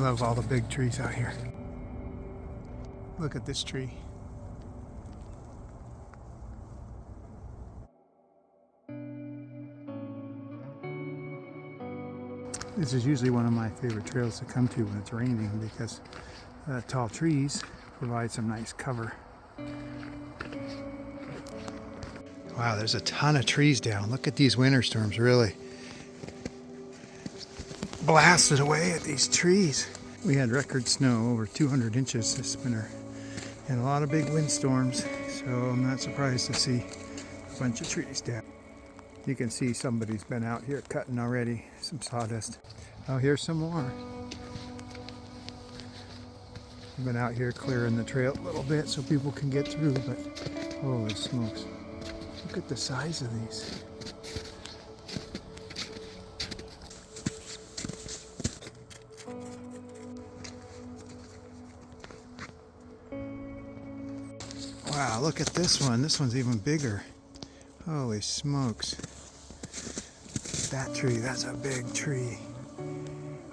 I love all the big trees out here. Look at this tree. This is usually one of my favorite trails to come to when it's raining because tall trees provide some nice cover. Wow, there's a ton of trees down. Look at these winter storms really blasted away at these trees. We had record snow, over 200 inches this winter, and a lot of big windstorms, so I'm not surprised to see a bunch of trees down. You can see somebody's been out here cutting already, some sawdust. Oh, here's some more. I've been out here clearing the trail a little bit so people can get through, but holy smokes. Look at the size of these. Wow, look at this one. This one's even bigger. Holy smokes. That tree, that's a big tree.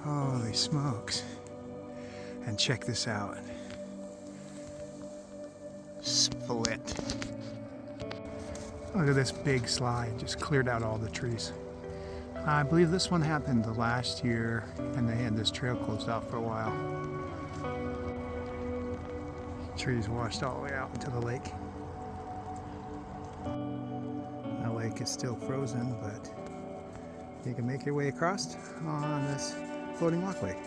Holy smokes. And check this out. Split. Look at this big slide, just cleared out all the trees. I believe this one happened the last year and they had this trail closed off for a while. Trees washed all the way out into the lake. The lake is still frozen, but you can make your way across on this floating walkway.